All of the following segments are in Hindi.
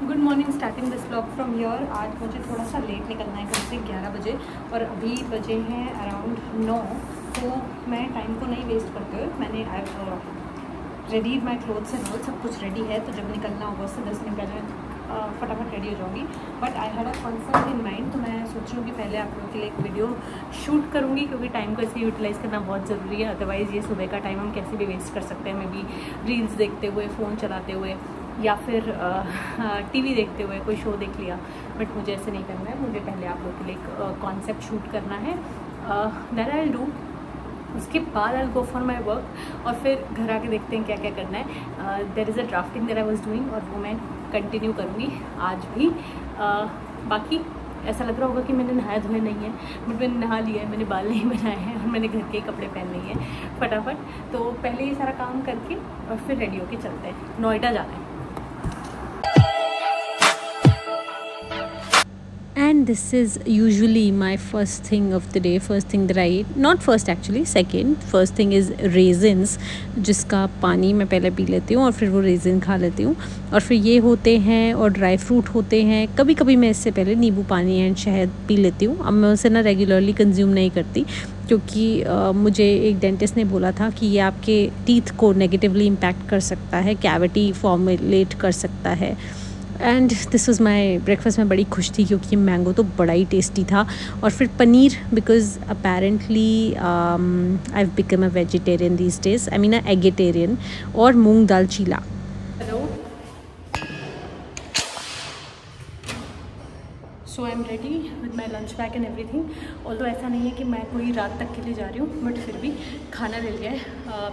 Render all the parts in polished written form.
Good morning, starting this vlog from here. आज मुझे थोड़ा सा लेट निकलना है घर से 11 बजे और अभी बजे हैं अराउंड 9। तो मैं टाइम को नहीं वेस्ट करते हुए मैंने ready my clothes and all, सब कुछ रेडी है। तो जब निकलना होगा उससे 10 मिनट पहले फटाफट रेडी हो जाऊँगी। But I had a concept in mind, तो मैं सोच रही हूँ कि पहले आप लोगों के लिए एक वीडियो शूट करूँगी, क्योंकि टाइम को ऐसे यूटिलाइज़ करना बहुत ज़रूरी है। अदरवाइज़ ये सुबह का टाइम हम कैसे भी वेस्ट कर सकते हैं, मे बी रील्स देखते हुए, फ़ोन चलाते हुए, या फिर टीवी देखते हुए कोई शो देख लिया। बट मुझे ऐसे नहीं करना है, मुझे पहले आप लोगों के लिए एक कॉन्सेप्ट शूट करना है। That I will do. उसके बाद आई गो फॉर माई वर्क और फिर घर आके देखते हैं क्या क्या करना है। There is a drafting that I was doing और वो मैं कंटिन्यू करूँगी आज भी। बाकी ऐसा लग रहा होगा कि मैंने नहाया धोया नहीं है, बट मैंने नहा लिया है, मैंने बाल नहीं बनाए हैं और मैंने घर के कपड़े पहन लिए हैं फटाफट। तो पहले ये सारा काम करके और फिर रेडी होके चलते हैं, नोएडा जाना है। And this is usually my first thing of the day, first thing that I eat. Not first actually, second. First thing is raisins, जिसका पानी मैं पहले पी लेती हूँ और फिर वो रेजिन खा लेती हूँ। और फिर ये होते हैं और ड्राई फ्रूट होते हैं। कभी कभी मैं इससे पहले नींबू पानी एंड शहद पी लेती हूँ। अब मैं उसे ना रेगुलरली कंज्यूम नहीं करती, क्योंकि मुझे एक डेंटिस्ट ने बोला था कि ये आपके टीथ को नेगेटिवली इम्पैक्ट कर सकता है, कैविटी फॉर्मुलेट कर सकता है। And this was my breakfast. मैं बड़ी खुश थी क्योंकि मैंगो तो बड़ा ही टेस्टी था। और फिर paneer, because apparently I have become a vegetarian these days, I mean a eggitarian. और मूंग दाल चीला। So I am ready with my lunch bag and everything. Although ऐसा नहीं है कि मैं कोई रात तक के लिए जा रही हूँ, बट फिर भी खाना ले लिया है,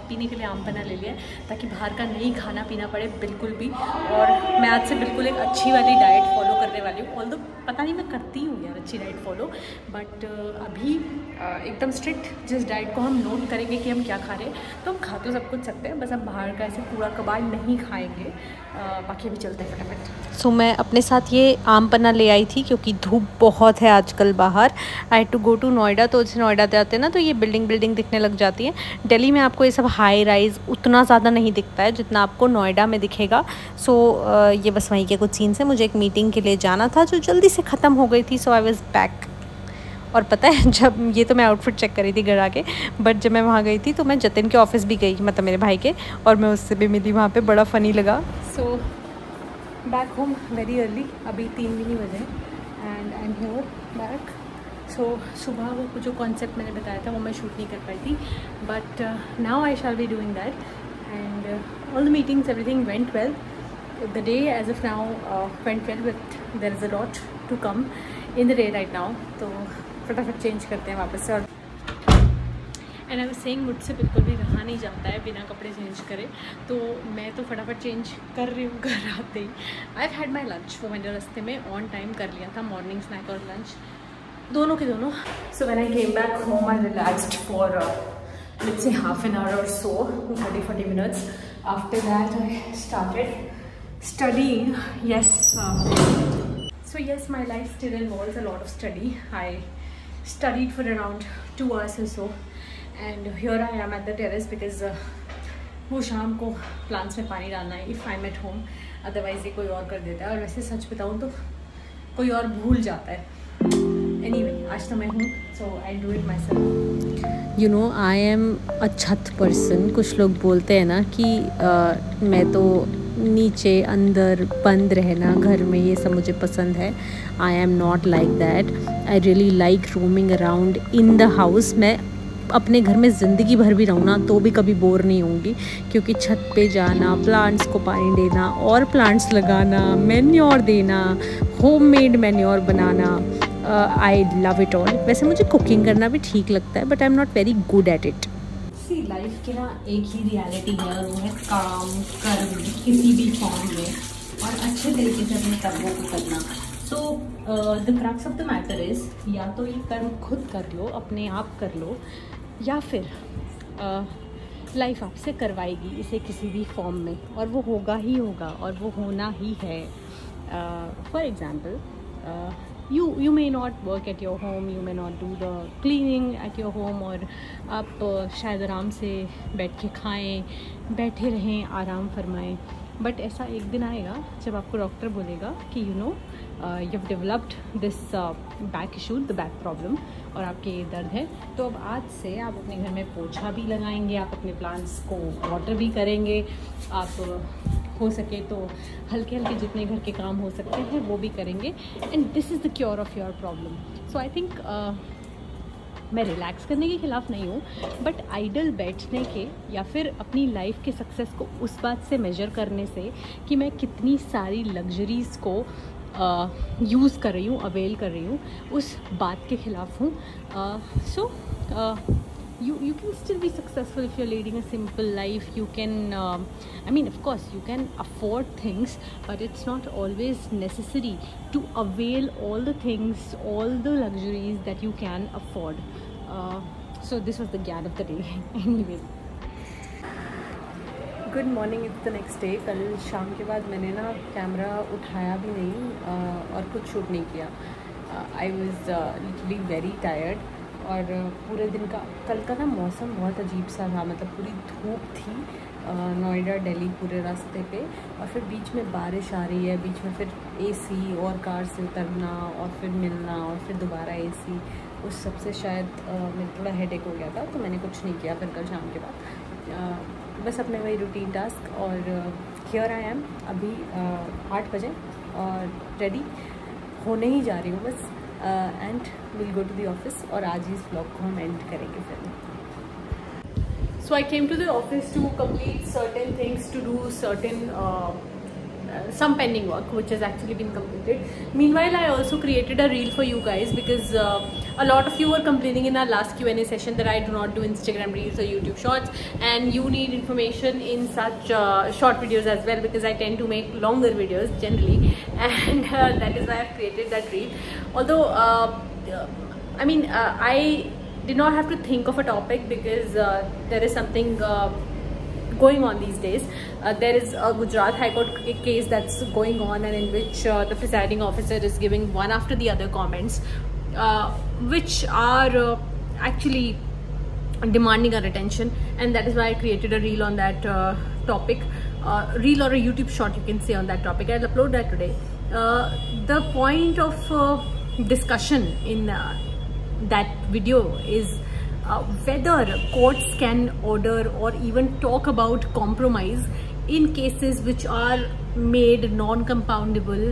पीने के लिए आम पन्ना ले लिया है, ताकि बाहर का नहीं खाना पीना पड़े बिल्कुल भी। और मैं आज से बिल्कुल एक अच्छी वाली डाइट फॉलो करने वाली हूँ। ऑल्दो पता नहीं मैं करती हूँ यार अच्छी डाइट फॉलो, बट अभी एकदम स्ट्रिक्ट जिस डाइट को हम नोट करेंगे कि हम क्या खा रहे हैं, तो हम खा तो सब कुछ सकते हैं, बस हम बाहर का ऐसे पूरा कबाड़ नहीं खाएंगे। बाकी अभी चलते हैं फटाफट। सो मैं अपने साथ ये आम पन्ना ले आई थी क्योंकि धूप बहुत है आजकल बाहर। I had to go to Noida, तो जैसे नोएडा जाते हैं ना तो ये बिल्डिंग दिखने लग जाती है। दिल्ली में आपको ये सब हाई राइज उतना ज़्यादा नहीं दिखता है जितना आपको नोएडा में दिखेगा। सो ये बस वहीं के कुछ सीन्स हैं। मुझे एक मीटिंग के लिए जाना था जो जल्दी से ख़त्म हो गई थी, सो आई वाज बैक। और पता है, जब ये तो मैं आउटफिट चेक करी थी घर आके, बट जब मैं वहाँ गई थी तो मैं जतिन के ऑफिस भी गई, मतलब मेरे भाई के, और मैं उससे भी मिली वहाँ पे। बड़ा फ़नी लगा। So back home very early, अभी 3 भी नहीं बजे and I am here back. So सुबह वो जो कॉन्सेप्ट मैंने बताया था वो मैं शूट नहीं कर पाई थी, but now I shall be doing that and all the meetings everything went well. The day as of now went well, but there is a lot to come in the day right now. तो फटाफट चेंज करते हैं वापस से। और एंड आई वाज सेइंग, मुझसे बिल्कुल भी रहा नहीं जाता है बिना कपड़े चेंज करे, तो मैं तो फटाफट चेंज कर रही हूँ घर आते ही। I have had my lunch, वो मैंने रास्ते में ऑन टाइम कर लिया था, मॉर्निंग स्नैक और लंच दोनों के दोनों। So when I came back home I relaxed for let's say half an hour और सो, 30-40 minutes. After that I started studying. Yes, so yes, my life still involves a lot of study. I studied for around 2 hours or so. And here I am at the terrace because वो शाम को प्लांट्स में पानी डालना है if I am at home, otherwise ये कोई और कर देता है। और वैसे सच बताऊँ तो कोई और भूल जाता है। एनीवे, आज तो मैं हूँ, so I do it myself. You know, I am a छत पर्सन। कुछ लोग बोलते हैं ना कि मैं तो नीचे अंदर बंद रहना घर में, ये सब मुझे पसंद है। आई am not like that. I really like roaming around in the house. मैं अपने घर में ज़िंदगी भर भी रहूँ ना तो भी कभी बोर नहीं होंगी, क्योंकि छत पे जाना, प्लांट्स को पानी देना और प्लांट्स लगाना, मैन्योर देना, होममेड मैन्योर बनाना, आई लव इट ऑल। वैसे मुझे कुकिंग करना भी ठीक लगता है, but I am not very good at it. See life की ना एक ही रियलिटी है, और वो है काम कर्म किसी भी फॉर्म में, और अच्छे तरीके से अपने कर्मों को करना। So the crux of the matter is, या तो ये कर्म खुद कर लो, अपने आप कर लो, या फिर लाइफ आपसे करवाएगी इसे किसी भी फॉर्म में, और वो होगा ही होगा, और वो होना ही है। For example, you may not work at your home, you may not do the cleaning at your home, और आप शायद आराम से बैठ के खाएं, बैठे रहें, आराम फरमाएं, बट ऐसा एक दिन आएगा जब आपको डॉक्टर बोलेगा कि you have developed this back issue, the back problem, और आपके ये दर्द है। तो अब आज से आप अपने घर में पोछा भी लगाएंगे, आप अपने प्लांट्स को वाटर भी करेंगे, आप हो सके तो हल्के हल्के जितने घर के काम हो सकते हैं वो भी करेंगे, and this is the cure of your problem. So I think मैं रिलैक्स करने के ख़िलाफ़ नहीं हूँ, बट आइडल बैठने के या फिर अपनी लाइफ के सक्सेस को उस बात से मेजर करने से कि मैं कितनी सारी लग्जरीज़ को यूज़ कर रही हूँ, अवेल कर रही हूँ, उस बात के ख़िलाफ़ हूँ। सो you can still be successful if you're leading a simple life. You can I mean, of course you can afford things, but it's not always necessary to avail all the things, all the luxuries that you can afford. So this was the gyan of the day. Anyway, good morning, it's the next day. कल शाम के बाद मैंने ना कैमरा उठाया भी नहीं और कुछ शूट नहीं किया। I was literally very tired, और पूरे दिन का कल का ना मौसम बहुत अजीब सा था, मतलब पूरी धूप थी नोएडा दिल्ली पूरे रास्ते पे, और फिर बीच में बारिश आ रही है, बीच में फिर एसी और कार से उतरना और फिर मिलना और फिर दोबारा एसी, उस सब से शायद मेरा थोड़ा हेडेक हो गया था, तो मैंने कुछ नहीं किया फिर कल शाम के बाद। बस अपने वही रूटीन टास्क, और हियर आई एम अभी 8 बजे और रेडी होने ही जा रही हूँ बस, and will go to the office, और आज ही इस ब्लॉग को हम एंड करेंगे फिर। So I came to the office to complete certain things, to do certain some pending work which has actually been completed. Meanwhile, I also created a reel for you guys because a lot of you were complaining in our last Q&A session that I do not do Instagram reels or YouTube shorts, and you need information in such short videos as well, because I tend to make longer videos generally, and that is why I've created that reel. Although I mean, I did not have to think of a topic because there is something going on these days. There is a Gujarat High Court case that's going on, and in which the presiding officer is giving one after the other comments which are actually demanding our attention, and that is why I created a reel on that topic, reel or a YouTube short you can say on that topic. I'll upload that today. The point of discussion in that video is whether courts can order or even talk about compromise in cases which are made non-compoundable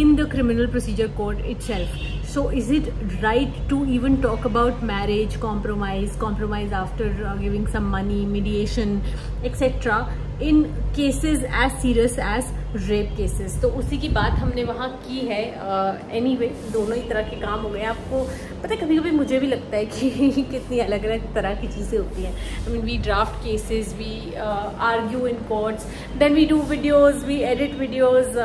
in the criminal procedure code itself. So is it right to even talk about marriage compromise after giving some money, mediation, etc. in cases as serious as rape cases? तो उसी की बात हमने वहाँ की है। एनीवे, दोनों ही तरह के काम हो गए। आपको पता है, कभी कभी मुझे भी लगता है कि कितनी अलग अलग तरह की चीज़ें होती हैं। I mean, we draft cases, we argue in courts, then we do videos, we edit videos,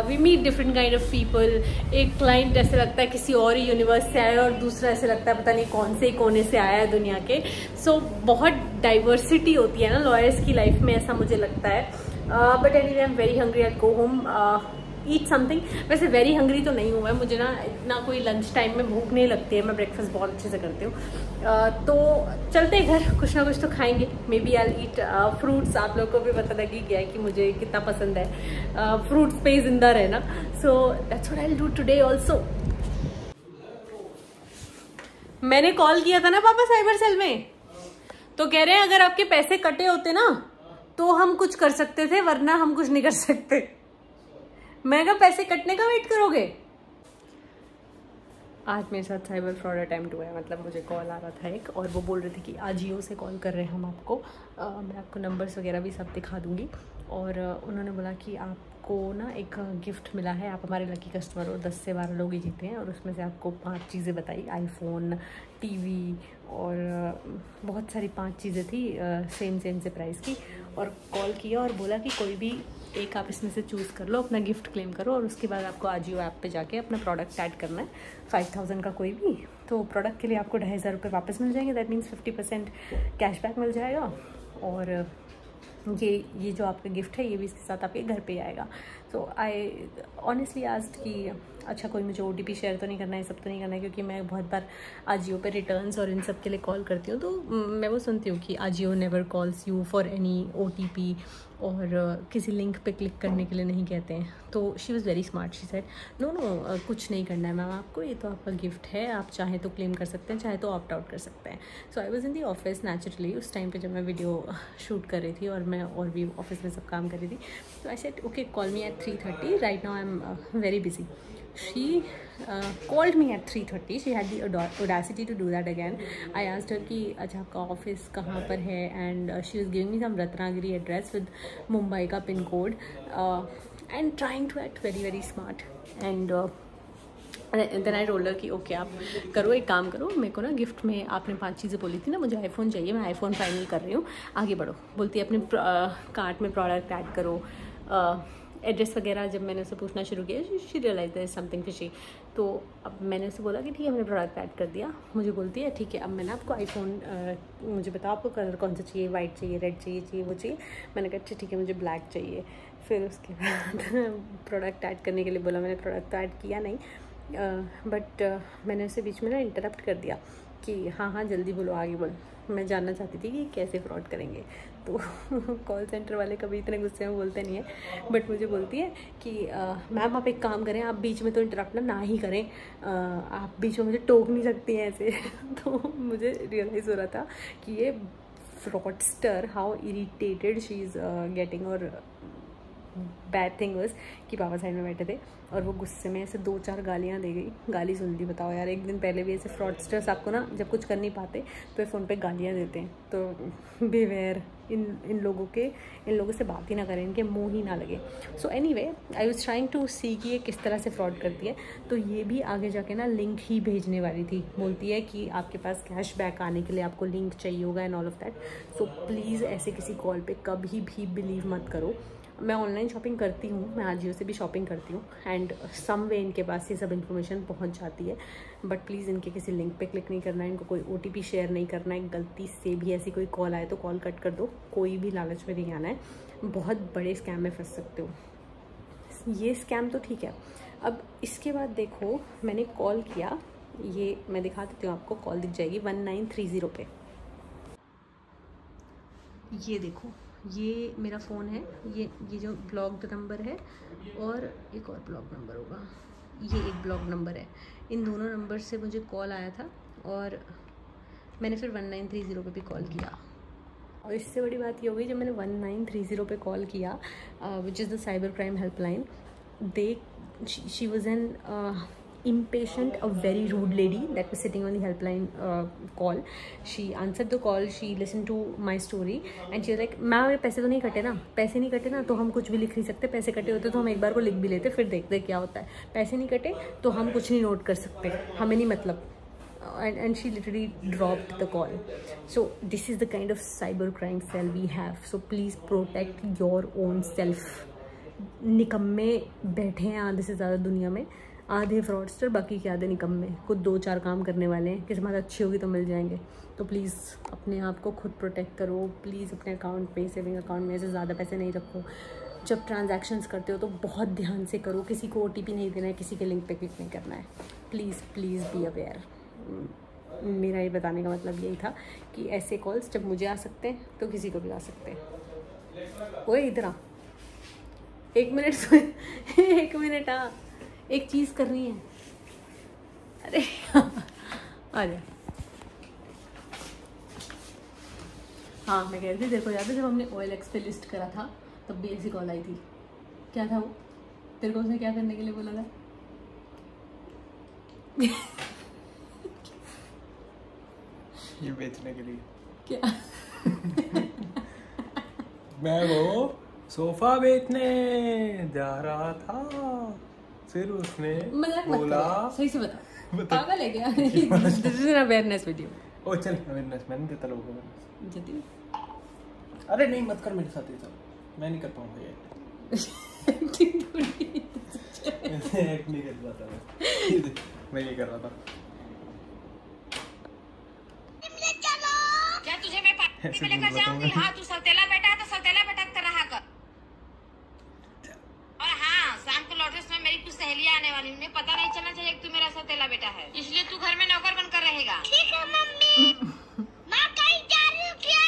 we meet different kind of people. एक क्लाइंट ऐसे लगता है किसी और ही यूनिवर्स से आया है, और दूसरा ऐसे लगता है पता नहीं कौन से कोने से आया है दुनिया के। सो बहुत डाइवर्सिटी होती है ना लॉयर्स की लाइफ में, ऐसा मुझे लगता है। But anyway, I am very hungry, I go home eat something. वैसे वेरी हंग्री तो नहीं हूँ मैं, मुझे ना इतना कोई लंच टाइम में भूख नहीं लगती है, मैं ब्रेकफास्ट बहुत अच्छे से करती हूँ। तो चलते घर, कुछ ना कुछ तो खाएंगे। Maybe I eat fruits. आप लोगों को भी पता लग ही गया है कि मुझे कितना पसंद है फ्रूट्स पे जिंदा रहना। So that's what I will do today also. मैंने कॉल किया था ना पापा साइबर सेल में, तो कह रहे हैं अगर आपके पैसे कटे होते ना तो हम कुछ कर सकते थे, वरना हम कुछ नहीं कर सकते। मैं कहा पैसे कटने का वेट करोगे? आज मेरे साथ साइबर फ्रॉड अटैम्प्ट हुआ है। मतलब मुझे कॉल आ रहा था एक, और वो बोल रहे थे कि आजियो से कॉल कर रहे हैं हम आपको। मैं आपको नंबर्स वगैरह भी सब दिखा दूंगी। और उन्होंने बोला कि आपको ना एक गिफ्ट मिला है, आप हमारे लकी कस्टमर हो, 10 से 12 लोग ही जीते हैं, और उसमें से आपको 5 चीज़ें बताई, आईफोन, टीवी और बहुत सारी 5 चीज़ें थी सेम से प्राइस की। और कॉल किया और बोला कि कोई भी एक आप इसमें से चूज़ कर लो, अपना गिफ्ट क्लेम करो, और उसके बाद आपको आजियो ऐप पे जाके अपना प्रोडक्ट ऐड करना है, 5000 का कोई भी। तो प्रोडक्ट के लिए आपको 2500 रुपये वापस मिल जाएंगे। दैट मीन्स 50% कैशबैक मिल जाएगा, और ये जो आपका गिफ्ट है ये भी इसके साथ आपके घर पे आएगा। सो आई ऑनेस्टली आस्क्ड कि अच्छा कोई मुझे OTP शेयर तो नहीं करना है, सब तो नहीं करना है, क्योंकि मैं बहुत बार आजियो पे रिटर्न्स और इन सब के लिए कॉल करती हूँ, तो मैं वो सुनती हूँ कि Ajio never calls you for any OTP और किसी लिंक पे क्लिक करने के लिए नहीं कहते हैं। तो she was very smart, she said no कुछ नहीं करना है मैम आपको, ये तो आपका गिफ्ट है, आप चाहे तो क्लेम कर सकते हैं, चाहे तो ऑप्ट आउट कर सकते हैं। So I was in the office naturally उस टाइम पे जब मैं वीडियो शूट कर रही थी और मैं और भी ऑफिस में सब काम कर रही थी। तो I said okay call me at 3:30, right now I am very busy. She called me at 3:30. She had the audacity to do that again. I asked her कि अच्छा आपका ऑफिस कहाँ पर है, and she was giving me some Ratnagiri address with Mumbai का pin code and trying to act very very smart. And then I told her कि ओके आप करो, एक काम करो, मेरे को ना गिफ्ट में आपने 5 चीज़ें बोली थी ना, मुझे आईफोन चाहिए, मैं आईफोन फाइनल कर रही हूँ, आगे बढ़ो। बोलती है अपने कार्ट में प्रोडक्ट ऐड करो, एड्रेस वगैरह। जब मैंने उसे पूछना शुरू किया she realise that something fishy. तो अब मैंने उसे बोला कि ठीक है मैंने प्रोडक्ट ऐड कर दिया। मुझे बोलती है ठीक है अब मैंने आपको आईफोन मुझे बताओ आपको कलर कौन सा चाहिए, वाइट चाहिए, रेड चाहिए, वो चाहिए। मैंने कहा अच्छा ठीक है मुझे ब्लैक चाहिए। फिर उसके बाद प्रोडक्ट ऐड करने के लिए बोला, मैंने प्रोडक्ट तो ऐड किया नहीं, बट मैंने उसे बीच में ना इंटरप्ट कर दिया कि हाँ जल्दी बोलो, आगे बोलो। मैं जानना चाहती थी कि कैसे फ्रॉड करेंगे। तो कॉल सेंटर वाले कभी इतने गुस्से में बोलते नहीं है, बट मुझे बोलती है कि मैम आप एक काम करें, आप बीच में तो इंटरप्ट ना ही करें, आप बीच में मुझे टोक नहीं सकती हैं ऐसे। तो मुझे रियलाइज़ हो रहा था कि ये fraudster how irritated she is getting. और बैड थिंग वॉज कि पापा साइड में बैठे थे और वो गुस्से में ऐसे 2-4 गालियाँ दे गई। गाली सुन ली, बताओ यार, एक दिन पहले भी ऐसे फ्रॉडस्टर्स आपको ना जब कुछ कर नहीं पाते तो ये फ़ोन पे गालियाँ देते हैं। तो बेवेयर, इन लोगों से बात ही ना करें, इनके मुंह ही ना लगे। So anyway I was trying to see कि ये किस तरह से फ्रॉड करती है। तो ये भी आगे जाके ना लिंक ही भेजने वाली थी। बोलती है कि आपके पास कैशबैक आने के लिए आपको लिंक चाहिए होगा and all of that. So please ऐसे किसी कॉल पे कभी भी बिलीव मत करो। मैं ऑनलाइन शॉपिंग करती हूँ, मैं आजियो से भी शॉपिंग करती हूँ एंड सम वे इनके पास ये सब इन्फॉर्मेशन पहुँच जाती है। बट प्लीज़ इनके किसी लिंक पे क्लिक नहीं करना है, इनको कोई OTP शेयर नहीं करना है। गलती से भी ऐसी कोई कॉल आए तो कॉल कट कर दो, कोई भी लालच में नहीं आना है, बहुत बड़े स्कैम में फंस सकते हो। ये स्कैम तो ठीक है। अब इसके बाद देखो मैंने कॉल किया, ये मैं दिखा देती हूँ आपको, कॉल दिख जाएगी 1930 पे। ये देखो ये मेरा फ़ोन है, ये जो ब्लॉक्ड नंबर है और एक और ब्लॉक नंबर होगा, ये एक ब्लॉक नंबर है। इन दोनों नंबर से मुझे कॉल आया था और मैंने फिर 1930 पे भी कॉल किया। और इससे बड़ी बात ये हो गई, जब मैंने 1930 पे कॉल किया which is the cyber crime helpline, she was an impatient, a very rude lady that was sitting on the helpline call. She answered the call, she listened to my story and she was like, ma'am पैसे तो नहीं कटे ना, पैसे नहीं कटे ना तो हम कुछ भी लिख नहीं सकते, पैसे कटे होते तो हम एक बार को लिख भी लेते, फिर देखते क्या होता है, पैसे नहीं कटे तो हम कुछ नहीं नोट कर सकते, हमें नहीं मतलब। And she literally dropped the call. So this is the kind of cyber crime cell we have. So please protect your own self. निकम्मे बैठे हैं आधे से ज़्यादा दुनिया में, आधे फ्रॉडस्टर, बाकी के आधे निकम्मे। कुछ 2-4 काम करने वाले हैं, किस्मत अच्छी होगी तो मिल जाएंगे। तो प्लीज़ अपने आप को खुद प्रोटेक्ट करो। प्लीज़ अपने अकाउंट पे, सेविंग अकाउंट में से ज़्यादा पैसे नहीं रखो। जब ट्रांजैक्शंस करते हो तो बहुत ध्यान से करो, किसी को OTP नहीं देना है, किसी के लिंक पे क्लिक नहीं करना है। Please please be aware. मेरा ये बताने का मतलब यही था कि ऐसे कॉल्स जब मुझे आ सकते हैं तो किसी को भी आ सकते हैं। ओए इधर आ, 1 मिनट 1 मिनट आ, एक चीज़ करनी है। अरे अरे हाँ मैं कह रही थी, देखो याद है जब हमने OLX पे लिस्ट करा था तब भी ऐसी कॉल आई थी। क्या था वो, तेरे को उसने क्या करने के लिए बोला था? ये बेचने के लिए। क्या? मैं वो सोफा बेचने जा रहा था, फिर उसने बोला, सही से बता, पागल है क्या? This is an awareness video. ओ चल अवेयरनेस मैंने देता लोगों को अवेयरनेस। जल्दी। अरे नहीं मत कर मेरे साथ ये सब, मैं नहीं कर पाऊंगा ये। एक्ट नहीं कर रहा था मैं ये कर रहा था। क्या तुझे मैं पार्टी में लेकर जाऊंगी? हाँ तू सौतेला बेटा है तो सौतेला बेटा की तरह कर। और हाँ शाम को लौटे समय मेरी कुछ सहेलियां आने वाली, उन्हें पता नहीं चलना चाहिए कि तू मेरा सौतेला बेटा है, इसलिए तू घर में नौकर बनकर रहेगा। ठीक है मम्मी। माँ कहीं जा रही हूँ क्या?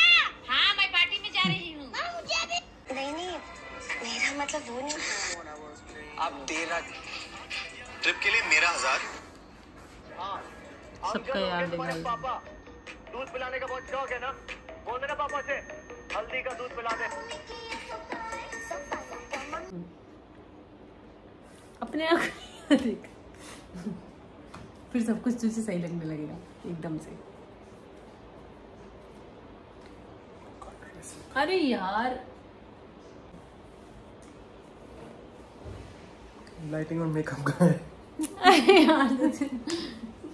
हाँ मैं पार्टी में जा रही हूँ। मुझे भी नहीं मतलब वो नहीं। आप देर रात ट्रिप के लिए मेरा 1000। सबका याद है। पापा दूध पिलाने का बहुत शौक है ना, बोल देना पापा से हल्दी का दूध पिला दे। अपने आप देख, फिर सब कुछ तुझे सही लगने लगेगा एकदम से। अरे यार लाइटिंग और मेकअप का है। अरे यार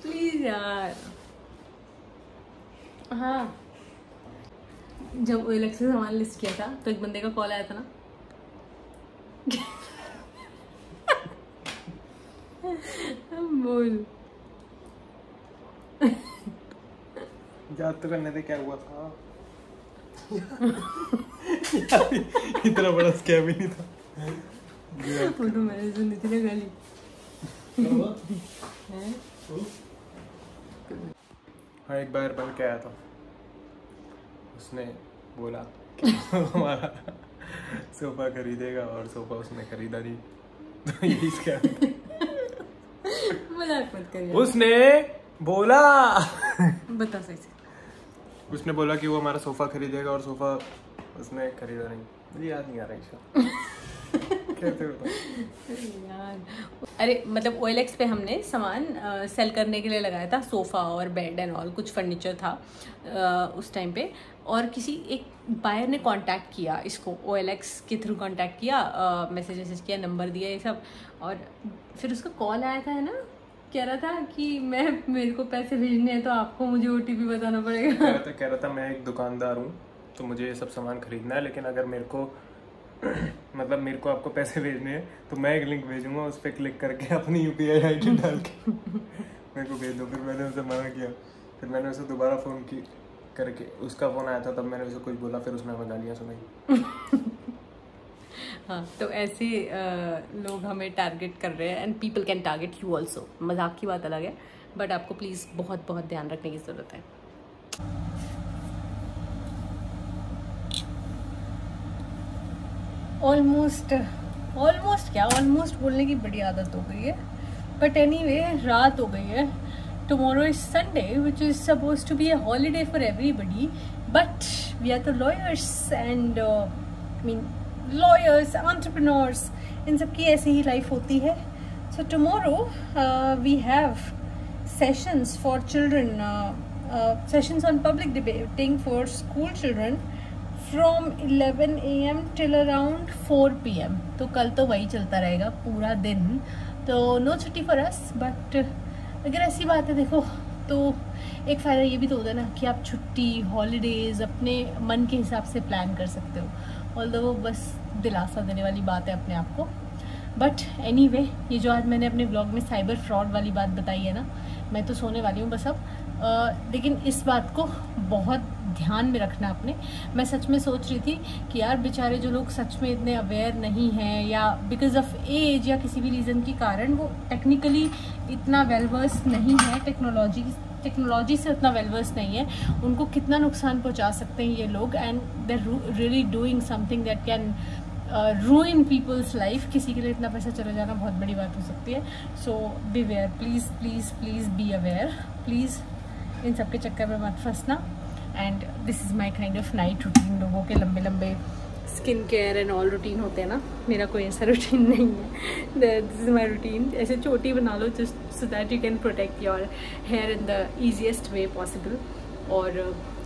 प्लीज यार। हाँ, जब OLX से सामान लिस्ट किया था तो एक बंदे का कॉल आया था ना। बोल। याद तो करने दे क्या हुआ था। इतना बड़ा स्कैम ही नहीं था। वो तो मैंने सुनी थी ना गाली। हाँ, एक बार बन के आया था, उसने बोला कि हमारा सोफा खरीदेगा और सोफा उसने खरीदा नहीं, तो यही स्कैम। मजाक मत कर यार। उसने बोला बता सही से। उसने बोला कि वो हमारा सोफा खरीदेगा और सोफा उसने खरीदा नहीं। मुझे याद नहीं आ रहा इसका। कैसे बताऊं यार। अरे मतलब OLX पे हमने सामान सेल करने के लिए लगाया था, सोफ़ा और बेड एंड ऑल, कुछ फर्नीचर था उस टाइम पे। और किसी एक बायर ने कांटेक्ट किया इसको, OLX के थ्रू कांटेक्ट किया, मैसेज किया, नंबर दिया, ये सब। और फिर उसका कॉल आया था, है ना, कह रहा था कि मेरे को पैसे भेजने हैं तो आपको मुझे OTP बताना पड़ेगा। कह रहा था मैं एक दुकानदार हूँ तो मुझे ये सब सामान खरीदना है, लेकिन अगर मेरे को मतलब मेरे को आपको पैसे भेजने हैं तो मैं एक लिंक भेजूंगा, उस पर क्लिक करके अपनी UPI ID डाल के मेरे को भेज दो। फिर मैंने उसे मना किया, फिर मैंने उसे दोबारा फ़ोन की करके, उसका फ़ोन आया था तब मैंने उसे कुछ बोला, फिर उसने हमें गालियाँ सुनाई। हाँ, तो ऐसे लोग हमें टारगेट कर रहे हैं, and people can target you also. मजाक की बात अलग है, बट आपको प्लीज़ बहुत बहुत ध्यान रखने की ज़रूरत है। ऑलमोस्ट क्या, ऑलमोस्ट बोलने की बड़ी आदत हो गई है, बट एनीवे रात हो गई है। Tomorrow is Sunday which is suppose to be a holiday for everybody, but we are the lawyers and mean lawyers, entrepreneurs, इन सब की ऐसी ही लाइफ होती है। So tomorrow we have sessions for children, sessions on public debating for school children from 11 AM till around 4 PM। तो कल तो वही चलता रहेगा पूरा दिन, तो नो छुट्टी फॉर अस। बट अगर ऐसी बात है देखो, तो एक फ़ायदा ये भी तो होता है ना कि आप छुट्टी, हॉलीडेज़ अपने मन के हिसाब से प्लान कर सकते हो। ऑल्दो वो बस दिलासा देने वाली बात है अपने आप को। बट एनीवे, ये जो आज मैंने अपने ब्लॉग में साइबर फ्रॉड वाली बात बताई है ना, मैं तो सोने वाली हूँ बस अब। लेकिन इस बात को बहुत ध्यान में रखना अपने। मैं सच में सोच रही थी कि यार बेचारे जो लोग सच में इतने अवेयर नहीं हैं, या बिकॉज ऑफ एज या किसी भी रीज़न के कारण वो टेक्निकली इतना वेलवर्स नहीं है, टेक्नोलॉजी से उतना वेलवर्स नहीं है, उनको कितना नुकसान पहुंचा सकते हैं ये लोग। And they are really doing something that can ruin people's life. किसी के लिए इतना पैसा चला जाना बहुत बड़ी बात हो सकती है। So be aware, please please please be aware, please इन सब के चक्कर में मत फंसना। And this is my kind of night routine. लोगों के लंबे लंबे skin care and all routine होते हैं ना, मेरा कोई ऐसा रूटीन नहीं है। This is my routine. ऐसे चोटी बना लो just so that you can protect your hair in the easiest way possible. और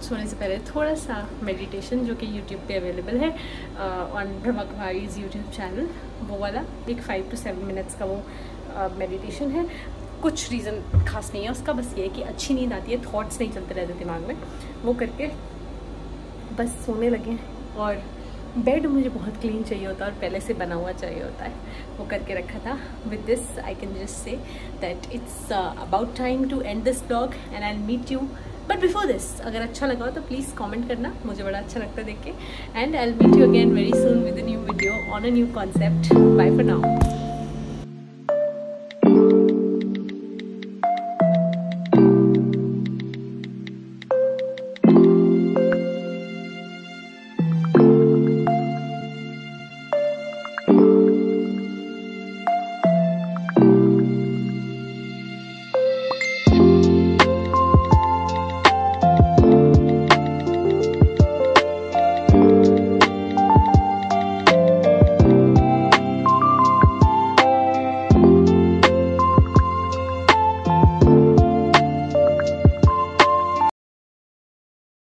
सोने से पहले थोड़ा सा मेडिटेशन, जो कि YouTube पे अवेलेबल है on Brahma Kumaris YouTube channel, वो वाला एक 5 to 7 मिनट्स का वो मेडिटेशन है। कुछ रीज़न खास नहीं है उसका, बस ये है कि अच्छी नींद आती है, थॉट्स नहीं चलते रहते दिमाग में। वो करके बस सोने लगे। और बेड मुझे बहुत क्लीन चाहिए होता है और पहले से बना हुआ चाहिए होता है, वो करके रखा था। With this I can just say that it's about time to end this blog and I meet you. But before this, अगर अच्छा लगा हो तो प्लीज़ कमेंट करना, मुझे बड़ा अच्छा लगता है देख के। And I will meet you again very soon with a new video on a new concept. Bye for now.